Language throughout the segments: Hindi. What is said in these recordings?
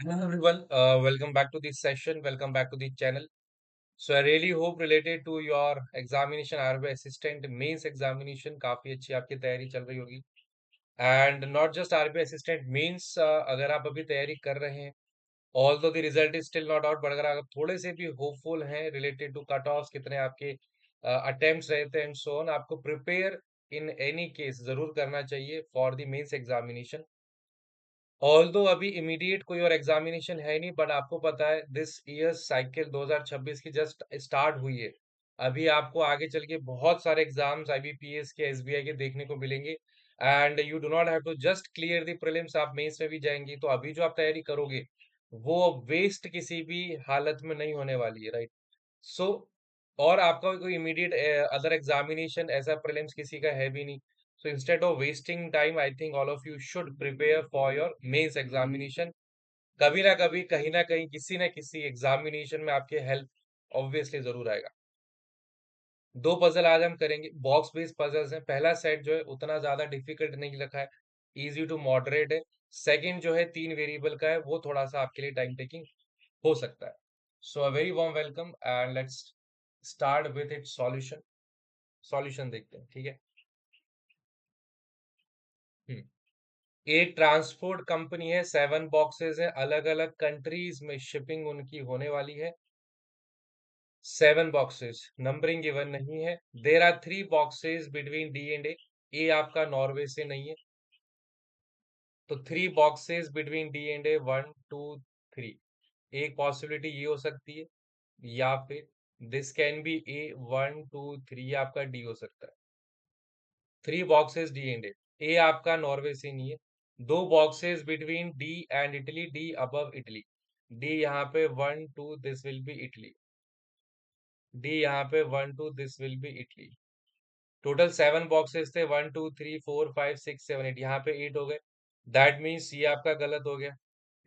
Hello everyone, welcome back to this session. Welcome back to the channel. So I really hope related to your examination RB assistant mains examination काफी अच्छी आपकी तैयारी चल रही होगी and not just RB assistant means अगर आप अभी तैयारी कर रहे हैं although the result is still not out but अगर आप थोड़े से भी hopeful हैं related to cut offs कितने आपके attempts रहते हैं and so on आपको prepare in any case जरूर करना चाहिए for the mains examination. Although अभी इमीडिएट कोई और एग्जामिनेशन है नहीं बट आपको पता है दिस ईयर साइकिल 2026 की जस्ट स्टार्ट हुई है। अभी आपको आगे चल के बहुत सारे एग्जाम्स आईबीपीएस के एसबीआई के देखने को मिलेंगे and you do not have to just clear the prelims, आप मेंस में भी जाएंगी तो अभी जो आप तैयारी करोगे वो वेस्ट किसी भी हालत में नहीं होने वाली है, राइट? सो और आपका कोई इमीडिएट अदर एग्जामिनेशन ऐसा प्रीलिम्स किसी का है भी नहीं। So instead of wasting time I think all of you should prepare for your mains examination. कभी ना कभी कहीं ना कहीं किसी ना किसी एग्जामिनेशन में आपके हेल्प ऑब्वियसली जरूर आएगा। दो पजल आज हम करेंगे, बॉक्स बेस्ड पजल्स हैं। पहला सेट जो है उतना ज्यादा डिफिकल्ट नहीं रखा है, इजी टू मॉडरेट है। सेकंड जो है तीन वेरिएबल का है, वो थोड़ा सा आपके लिए टाइम टेकिंग हो सकता है। So a very warm welcome and let's start with it solution. Solution देखते हैं, ठीक है। हम्म, एक ट्रांसपोर्ट कंपनी है, 7 बॉक्सेस है, अलग अलग कंट्रीज में शिपिंग उनकी होने वाली है। 7 बॉक्सेस, नंबरिंग गिवन नहीं है। There are 3 boxes between D and A. A आपका नॉर्वे से नहीं है, तो 3 boxes between D and A, 1 2 3। एक पॉसिबिलिटी ये हो सकती है, या फिर दिस कैन बी ए 1 2 3 आपका डी हो सकता है। 3 boxes D and A, A आपका नॉर्वे से नहीं है। 2 boxes between D and Italy, D above Italy. D यहाँ पे 1 2, this will B Italy. D यहाँ पे 1 2, this will B Italy. Total 7 boxes थे, 1 2 3 4 5 6 7 8, यहाँ पे 8 हो गए। दैट मीन्स ये आपका गलत हो गया।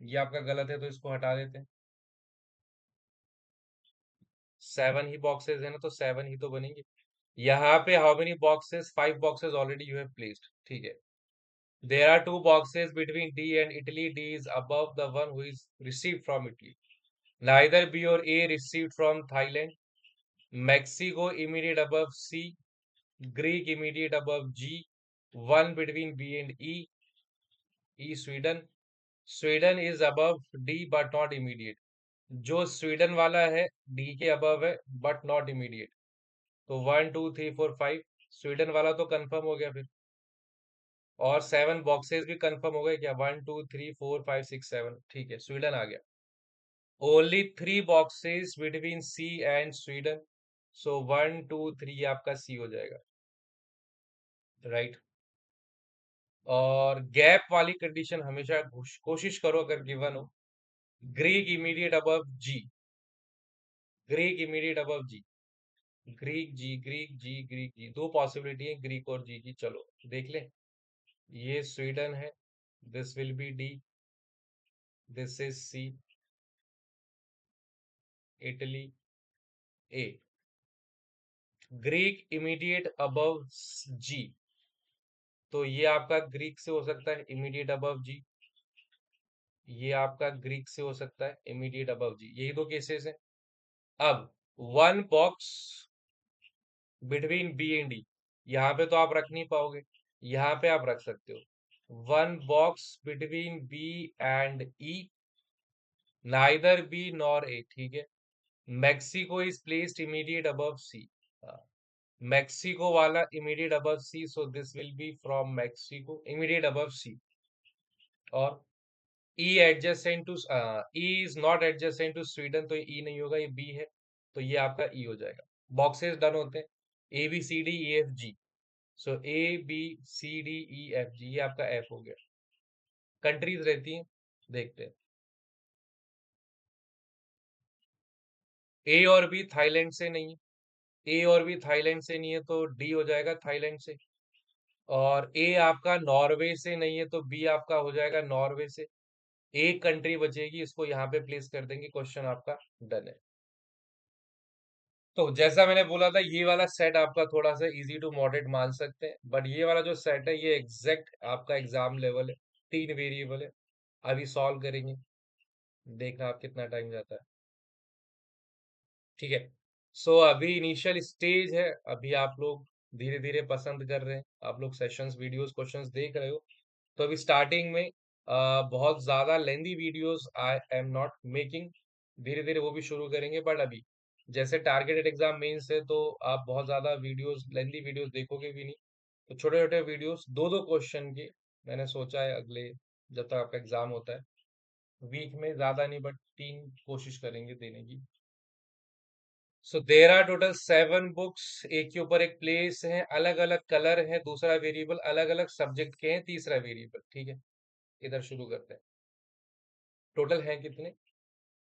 ये आपका गलत है तो इसको हटा देते हैं। 7 ही बॉक्सेस है ना, तो 7 ही तो बनेंगे। यहाँ पे how many boxes? 5 boxes already you have placed, ठीक है। There are 2 boxes between D and Italy. D is above the one who is received from Italy. Neither B or A received from Thailand. Mexico immediate above C. Greek immediate above G. One between B and E. E Sweden. Sweden is above D but not immediate. जो स्वीडन वाला है डी के अबव है बट नॉट इमीडिएट। तो 1 2 3 4 5, स्वीडन वाला तो कंफर्म हो गया फिर। और 7 बॉक्सेस भी कंफर्म हो गए क्या? 1 2 3 4 5 6 7, ठीक है, स्वीडन आ गया। Only 3 boxes between C and Sweden, so 1 2 3 आपका सी हो जाएगा, राइट। और गैप वाली कंडीशन हमेशा कोशिश करो अगर गिवन हो। ग्रीक इमीडिएट अबव जी। ग्रीक इमीडिएट अबव जी। ग्रीक जी, ग्रीक जी, ग्रीक जी, दो पॉसिबिलिटी है ग्रीक और जी की। चलो देख ले। ये स्वीडन है, this will be D, this is C. Italy A. Greek immediate above G, तो ये आपका ग्रीक से हो सकता है इमीडिएट अबव जी। ये आपका ग्रीक से हो सकता है इमीडिएट अबव जी, यही दो केसेस हैं। अब 1 box between B and D, यहाँ पे तो आप रख नहीं पाओगे, यहाँ पे आप रख सकते हो। 1 box between B and E, neither B nor A, ठीक है। Mexico is placed immediate above C. Mexico वाला immediate above C, so this will be from Mexico immediate above C. और E adjacent to, E is not adjacent to Sweden, तो ई नहीं होगा, ये बी है, तो ये आपका ई हो जाएगा। बॉक्सेस डन होते हैं, A B C D E F G. So A B C D E F G, ये आपका एफ हो गया। कंट्रीज रहती हैं, देखते हैं। ए और बी थाईलैंड से नहीं है, ए और बी थाईलैंड से नहीं है तो डी हो जाएगा थाईलैंड से। और ए आपका नॉर्वे से नहीं है तो बी आपका हो जाएगा नॉर्वे से। एक कंट्री बचेगी, इसको यहाँ पे प्लेस कर देंगे, क्वेश्चन आपका डन है। तो जैसा मैंने बोला था, ये वाला सेट आपका थोड़ा सा इजी टू मॉडरेट मान सकते हैं, बट ये वाला जो सेट है ये एग्जैक्ट आपका एग्जाम लेवल है। 3 वेरिएबल है, अभी सॉल्व करेंगे। देखना आप कितना टाइम जाता है। ठीक है। सो अभी इनिशियल स्टेज है, अभी आप लोग धीरे धीरे पसंद कर रहे हैं, आप लोग सेशंस वीडियोस क्वेश्चंस देख रहे हो। तो अभी स्टार्टिंग में बहुत ज्यादा लेंदी videos I am not making, धीरे धीरे वो भी शुरू करेंगे। बट अभी जैसे टारगेटेड एग्जाम मेंस है, तो आप बहुत ज्यादा वीडियोस, लेंदी वीडियोस देखोगे भी नहीं। तो छोटे छोटे वीडियोस, दो दो क्वेश्चन के मैंने सोचा है अगले, जब तक आपका एग्जाम होता है, वीक में ज्यादा नहीं बट 3 कोशिश करेंगे देने की। सो देर आर टोटल 7 बुक्स, एक के ऊपर एक प्लेस है, अलग अलग कलर है, दूसरा वेरिएबल अलग अलग सब्जेक्ट के हैं, तीसरा वेरिएबल। ठीक है, इधर शुरू करते हैं। टोटल है कितने?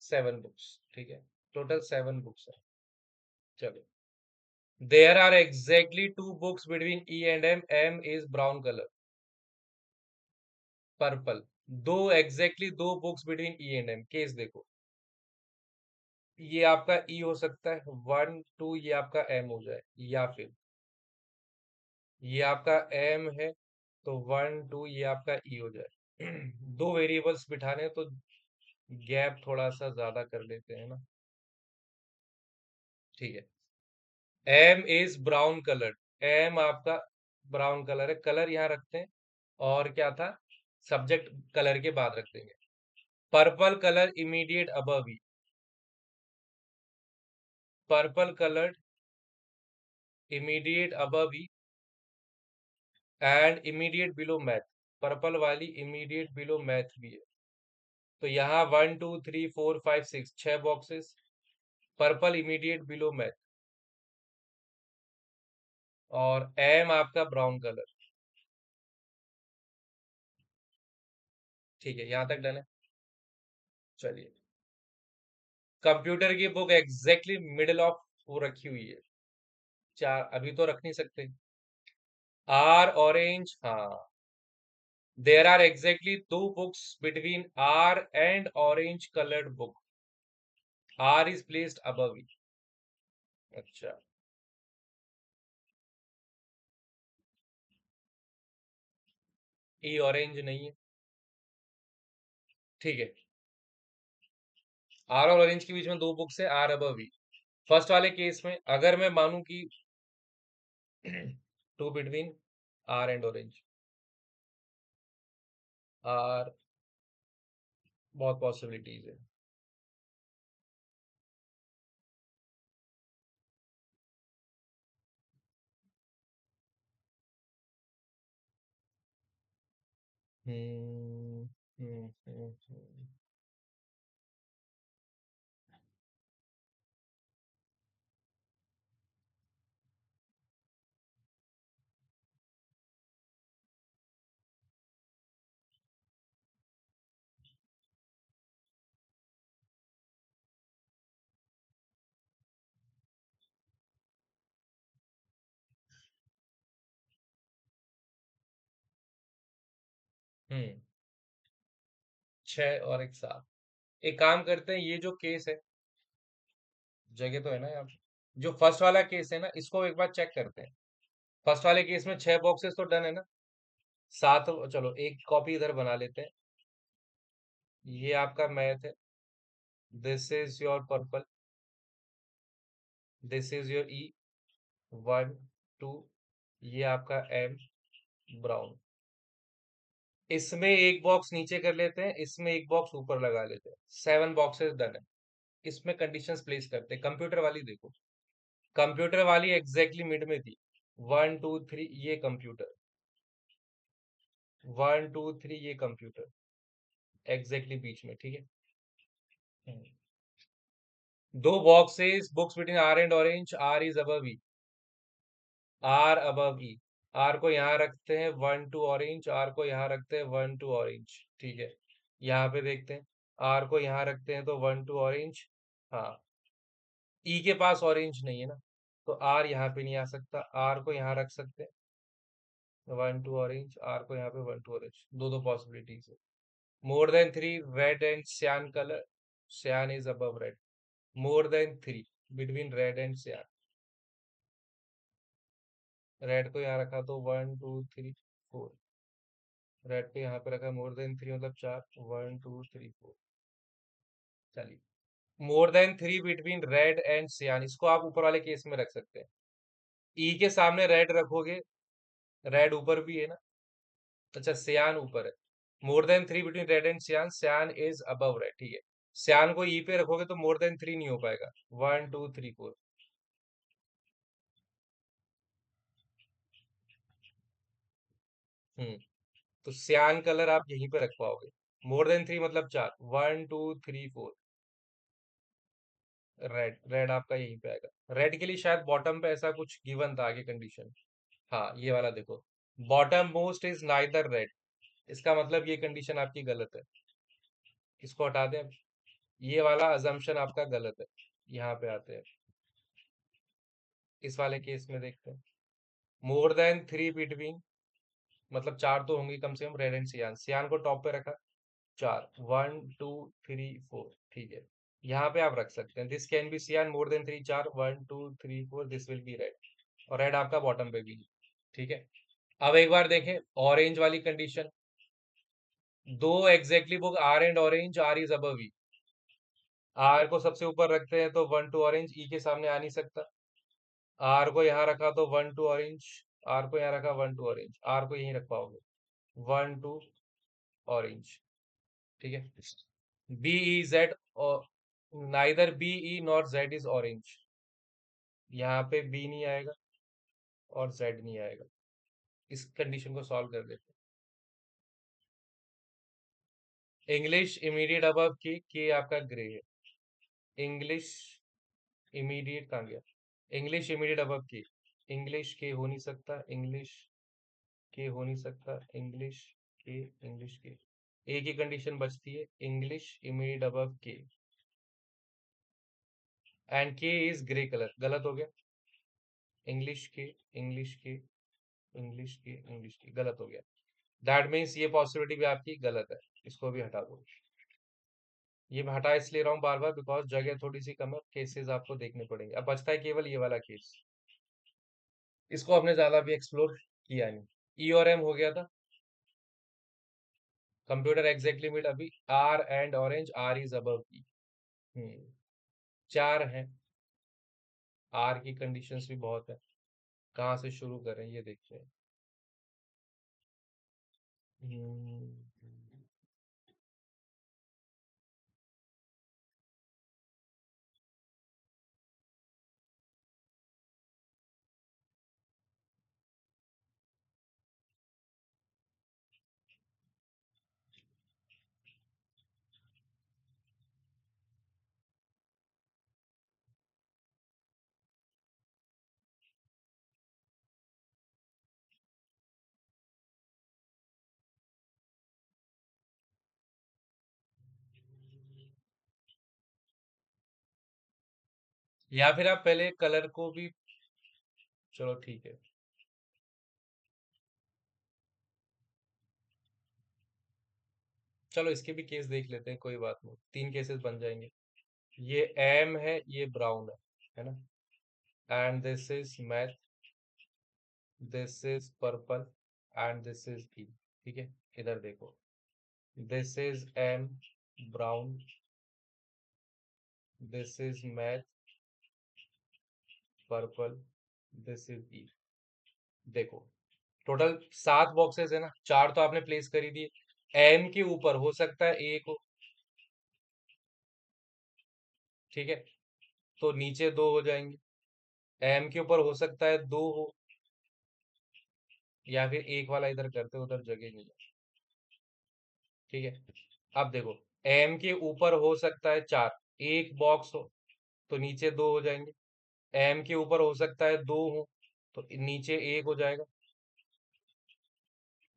7 बुक्स। ठीक है, टोटल 7 बुक्स है। चलो, there are exactly 2 books between E and M, M is brown colour, purple. दो exactly 2 books between E and M, case देखो। ये आपका ई हो सकता है 1 2, ये आपका एम हो जाए, या फिर ये आपका एम है तो 1 2 ये आपका ई हो जाए। दो वेरिएबल्स बिठाने हैं, तो गैप थोड़ा सा ज्यादा कर लेते हैं ना। ठीक है, M is brown coloured, M आपका ब्राउन कलर है, कलर यहाँ रखते हैं। और क्या था? सब्जेक्ट कलर के बाद रख देंगे। Purple colour immediate above E, purple colour immediate above E and immediate below math, purple वाली इमीडिएट बिलो मैथ भी है। तो यहाँ 1 2 3 4 5 6, 6 boxes, purple immediate below math, और एम आपका ब्राउन कलर। ठीक है, यहाँ तक डन है। चलिए, कंप्यूटर की बुक एग्जैक्टली मिडिल ऑफ वो रखी हुई है। चार अभी तो रख नहीं सकते। आर ऑरेंज, हाँ। There are exactly 2 books between R and orange coloured book, R is placed above E. अच्छा, ई ऑरेंज नहीं है। ठीक है, आर और ऑरेंज के बीच में 2 बुक्स है, आर अबव ई। फर्स्ट वाले केस में अगर मैं मानूं कि two between R and orange, R, बहुत पॉसिबिलिटीज है। हम्म हम्म। हम्म, 6 और 1 7। एक काम करते हैं, ये जो केस है, जगह तो है ना यहाँ पे? जो फर्स्ट वाला केस है ना, इसको एक बार चेक करते हैं। फर्स्ट वाले केस में 6 बॉक्सेस तो डन है ना, 7। चलो एक कॉपी इधर बना लेते हैं। ये आपका मैथ है, this is your purple, this is your E, 1 2, ये आपका एम ब्राउन। इसमें एक बॉक्स नीचे कर लेते हैं, इसमें एक बॉक्स ऊपर लगा लेते हैं, 7 बॉक्सेस डन है। इसमें कंडीशंस प्लेस करते हैं। कंप्यूटर वाली देखो, कंप्यूटर वाली एग्जैक्टली मिड में थी। 1 2 3 ये कंप्यूटर, 1 2 3 ये कंप्यूटर, एग्जैक्टली बीच में। ठीक है। हम्म। दो boxes, books between R and orange, R is above E, R above E. R को यहाँ रखते हैं 1 2 ऑरेंज, आर को यहाँ रखते हैं 1 2 ऑरेंज। ठीक है, यहाँ पे देखते हैं, आर को यहाँ रखते हैं तो 1 2 ऑरेंज। हाँ, ई के पास ऑरेंज नहीं है ना, तो आर यहाँ पे नहीं आ सकता, आर को यहाँ रख सकते हैं 1 2 ऑरेंज, आर को यहाँ पे 1 2 ऑरेंज। दो दो पॉसिबिलिटीज है। More than 3 red and cyan colour, cyan is above red. More than 3 between red and cyan, red को यहाँ रखा तो 1 2 3 4, रेड को यहाँ पे रखा मोर देन 3 मतलब 4, 1 2 3 4। चलिए, more than three between red and सियान, इसको आप ऊपर वाले केस में रख सकते हैं। ई के सामने रेड रखोगे, रेड ऊपर भी है ना, अच्छा सियान ऊपर है। More then three between red and सियान, सियान इज अबव रेड, ठीक है। सियान को ई पे रखोगे तो मोर देन थ्री नहीं हो पाएगा, वन टू थ्री फोर। हम्म, तो सियान कलर आप यहीं पे रख पाओगे। मोर देन थ्री मतलब चार, one two three four. Red, red आपका यहीं पे आएगा। रेड के लिए शायद बॉटम पे ऐसा कुछ गिवन था आगे कंडीशन। हाँ ये वाला देखो, bottom most is neither red, इसका मतलब ये कंडीशन आपकी गलत है। इसको हटा दें अब। ये वाला अजम्पशन आपका गलत है। यहाँ पे आते हैं, इस वाले केस में देखते हैं। मोर देन थ्री बिटवीन, मतलब चार तो होंगी कम से कम, रेड एंड सियान, सियान को टॉप पे रखा, चार, वन टू थ्री फोर, ठीक है। यहाँ पे आप रख सकते हैं, दिस कैन बी सियान मोर देन थ्री, चार, one two three four, this will B red. और रेड आपका बॉटम पे भी, ठीक है। अब एक बार देखें ऑरेंज वाली कंडीशन, दो exactly book R and orange, R is above E. R को सबसे ऊपर रखते हैं तो वन टू ऑरेंज, ई के सामने आ नहीं सकता। आर को यहाँ रखा तो वन टू ऑरेंज, आर को यहाँ रखा वन टू ऑरेंज, आर को यहीं रख पाओगे, वन टू ऑरेंज, ठीक है। बी ई जेड, और neither B E nor Z is orange, यहाँ पे बी नहीं आएगा और जेड नहीं आएगा। इस कंडीशन को सॉल्व कर देते हैं। इंग्लिश इमीडिएट अबव के आपका ग्रे है। इंग्लिश इमीडिएट कहाँ गया, इंग्लिश इमीडिएट अबव के, इंग्लिश के हो नहीं सकता, इंग्लिश के हो नहीं सकता, इंग्लिश के, इंग्लिश के, एक ही कंडीशन बचती है, इंग्लिश इमीडिएट अबव के, एंड के इज ग्रे कलर, गलत हो गया। इंग्लिश के, इंग्लिश के, इंग्लिश के, इंग्लिश की, गलत हो गया। दैट मीन्स ये पॉसिबिलिटी भी आपकी गलत है, इसको भी हटा दो। ये मैं हटा इसलिए रहा हूँ बार बार, बिकॉज जगह थोड़ी सी कम है, केसेस आपको देखने पड़ेंगे। अब बचता है केवल ये वाला केस, इसको हमने ज्यादा भी एक्सप्लोर किया नहीं। ई और एम हो गया था। कंप्यूटर एग्जैक्ट लिमिट अभी, R and orange, R is above E. चार हैं, आर की कंडीशंस भी बहुत है। कहाँ से शुरू करें ये देखते हैं। हम्म, या फिर आप पहले कलर को भी, चलो ठीक है, चलो इसके भी केस देख लेते हैं, कोई बात नहीं, तीन केसेस बन जाएंगे। ये एम है, ये ब्राउन है ना, and this is math, this is purple, and this is E, ठीक है। इधर देखो, this is M brown, this is math purple, this is E. देखो टोटल सात बॉक्सेस है ना, चार तो आपने प्लेस कर ही दिए। एम के ऊपर हो सकता है एक हो, ठीक है, तो नीचे दो हो जाएंगे। एम के ऊपर हो सकता है दो हो, या फिर एक वाला इधर करते, उधर जगह नहीं है, ठीक है। अब देखो, एम के ऊपर हो सकता है चार, एक बॉक्स हो तो नीचे दो हो जाएंगे। एम के ऊपर हो सकता है दो हो तो नीचे एक हो जाएगा।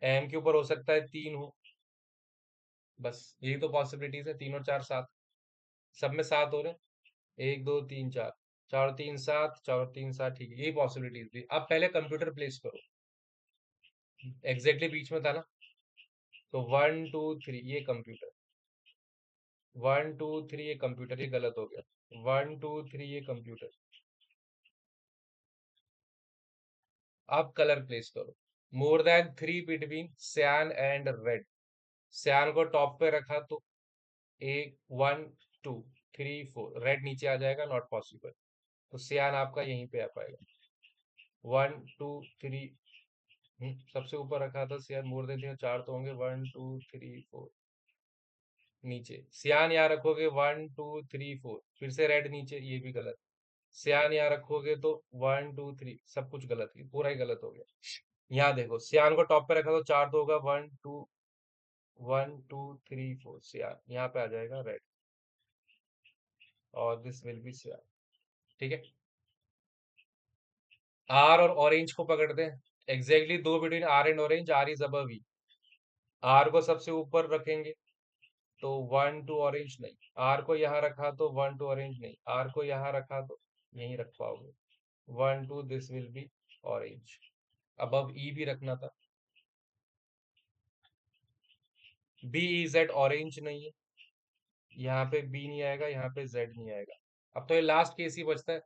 एम के ऊपर हो सकता है तीन हो, बस यही तो पॉसिबिलिटीज है, तीन और चार सात, सब में सात हो रहे हैं, एक दो तीन चार, चार और तीन सात, चार और तीन सात, ठीक है, यही पॉसिबिलिटीज थी। अब पहले कंप्यूटर प्लेस करो, एग्जैक्टली बीच में था ना, तो वन टू थ्री ये कंप्यूटर, वन टू थ्री ये कंप्यूटर, ये गलत हो गया, वन टू थ्री ये कंप्यूटर। अब कलर प्लेस करो, मोर देन थ्री बिटवीन सियान एंड रेड, सियान को टॉप पे रखा तो एक, वन 2 3 4 रेड नीचे आ जाएगा, नॉट पॉसिबल। तो सियान आपका यहीं पे आ पाएगा। 1 2 3। सबसे ऊपर रखा था सियान, मोर देन 4 तो होंगे, 1 2 3 4। नीचे सियान यहाँ रखोगे, 1 2 3 4, फिर से रेड नीचे, ये भी गलत। सियान यहाँ रखोगे तो 1 2 3, सब कुछ गलत, ही पूरा ही गलत हो गया। यहाँ देखो, सियान को टॉप पे रखा तो 4 तो होगा, 1 2 सियान यहाँ पे आ जाएगा रेड, और दिस विल बी सियान। ठीक है। आर और ऑरेंज को पकड़ते हैं। एग्जैक्टली दो between R and orange, R is above E. R को सबसे ऊपर रखेंगे तो 1 2 ऑरेंज नहीं, आर को यहाँ रखा तो 1 2 ऑरेंज नहीं, आर को यहाँ रखा तो यहीं रख पाओगे, 1 2, this will be orange. Above E भी रखना था। बी ई जेड ऑरेंज नहीं है, यहाँ पे बी नहीं आएगा, यहाँ पे जेड नहीं आएगा। अब तो ये लास्ट केस ही बचता है,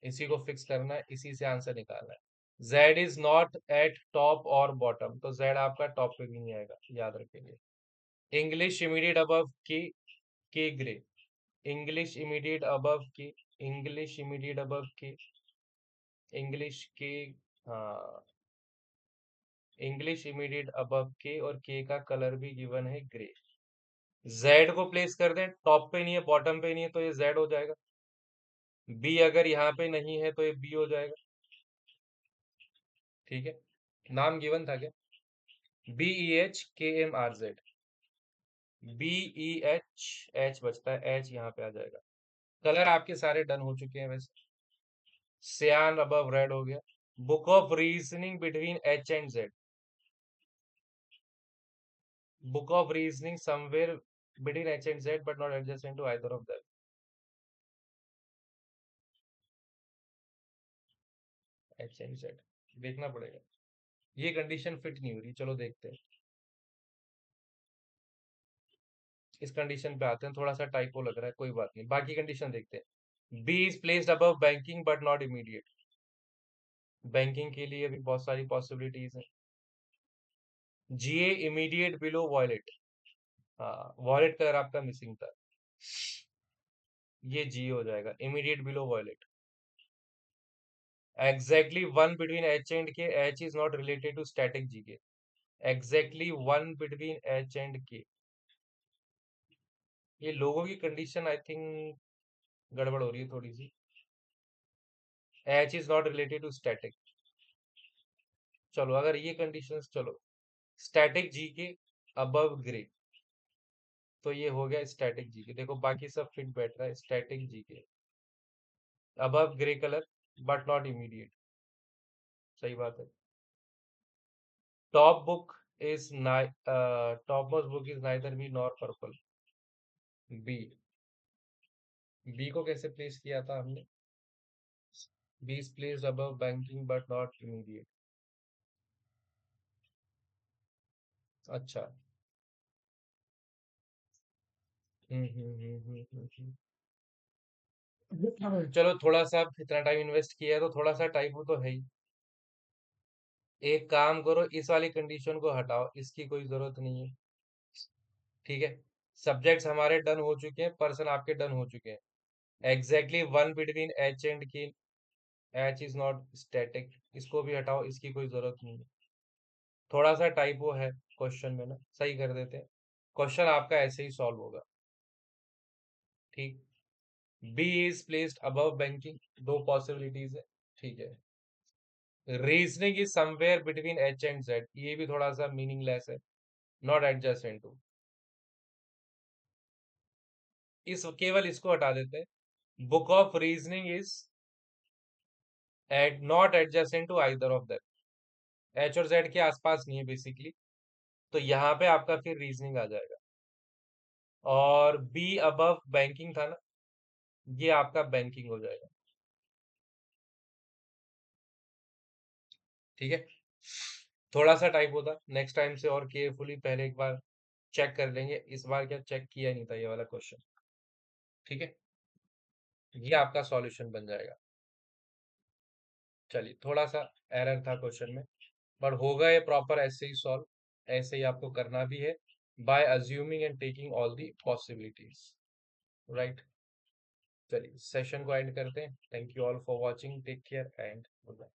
इसी को फिक्स करना है, इसी से आंसर निकालना है। Z is not at top और बॉटम, तो जेड आपका टॉप पे भी नहीं आएगा, याद रखेंगे। इंग्लिश इमीडिएट अबव के ग्रे। इंग्लिश इमीडिएट अबव के, इंग्लिश इमीडिएट अबव के, इंग्लिश के, हाँ, इंग्लिश इमीडिएट अबव के, और के का कलर भी गिवन है ग्रे। जेड को प्लेस कर दें, टॉप पे नहीं है, बॉटम पे नहीं है, तो ये जेड हो जाएगा। बी अगर यहाँ पे नहीं है तो ये बी हो जाएगा। ठीक है। नाम गिवन था क्या? BEHKMRZ। BEH, एच बचता है, एच यहाँ पे आ जाएगा। कलर आपके सारे डन हो चुके हैं वैसे। सियान अबव रेड हो गया। Book of reasoning between H and Z. Book of reasoning somewhere between H and Z but not adjacent to either of them. H and Z देखना पड़ेगा, ये कंडीशन फिट नहीं हो रही, चलो देखते हैं। इस कंडीशन पे आते हैं, थोड़ा सा टाइपो लग रहा है, कोई बात नहीं, बाकी कंडीशन देखते हैं। B is placed above banking but not immediate. Banking के लिए भी बहुत सारी पॉसिबिलिटीज हैं। G A immediate below violet. हाँ, वॉयलेट कलर आपका मिसिंग था, ये जी हो जाएगा, immediate below violet. Exactly one between H and K, H is not related to static G K. Exactly one between H and K, ये लोगों की कंडीशन आई थिंक गड़बड़ हो रही है थोड़ी सी। H is not related to static. चलो अगर ये कंडीशंस, चलो स्टैटिक जी के अबव ग्रे, तो ये हो गया स्टैटिक जी के। देखो बाकी सब फिट बैठ रहा है, स्टैटिक जी के above grey colour but not immediate, सही बात है। Top book is top most book is neither B nor purple. B, B को कैसे प्लेस किया था हमने? B is placed above banking but not immediate. अच्छा। चलो थोड़ा सा, इतना टाइम इन्वेस्ट किया है तो थोड़ा सा टाइप हो तो है ही। एक काम करो, इस वाली कंडीशन को हटाओ, इसकी कोई जरूरत नहीं है। ठीक है। सब्जेक्ट्स हमारे डन हो चुके हैं, पर्सन आपके डन हो चुके हैं। Exactly one between H and की, एच इज नॉट स्टैटिक, इसको भी हटाओ, इसकी कोई जरूरत नहीं है। थोड़ा सा टाइपो है क्वेश्चन में ना, सही कर देते हैं। क्वेश्चन आपका ऐसे ही सॉल्व होगा। ठीक। B is placed above banking, दो पॉसिबिलिटीज है। ठीक है। Reasoning is somewhere between H and Z, ये भी थोड़ा सा मीनिंगलेस है, नॉट एडजस्टेंट टू। इस केवल इसको हटा देते हैं। Book of reasoning is and not adjacent to either of them. H और जेड के आसपास नहीं है बेसिकली, तो यहाँ पे आपका फिर रीजनिंग आ जाएगा। और बी अबव बैंकिंग था ना, ये आपका बैंकिंग हो जाएगा। ठीक है। थोड़ा सा टाइप होता, नेक्स्ट टाइम से और केयरफुली पहले एक बार चेक कर लेंगे, इस बार क्या चेक किया नहीं था ये वाला क्वेश्चन। ठीक है। ये आपका सॉल्यूशन बन जाएगा। चलिए, थोड़ा सा एरर था क्वेश्चन में, पर होगा ये प्रॉपर ऐसे ही सॉल्व, ऐसे ही आपको करना भी है, by assuming and taking all the possibilities. Right. चलिए सेशन को एंड करते हैं। Thank you all for watching, take care and good bye.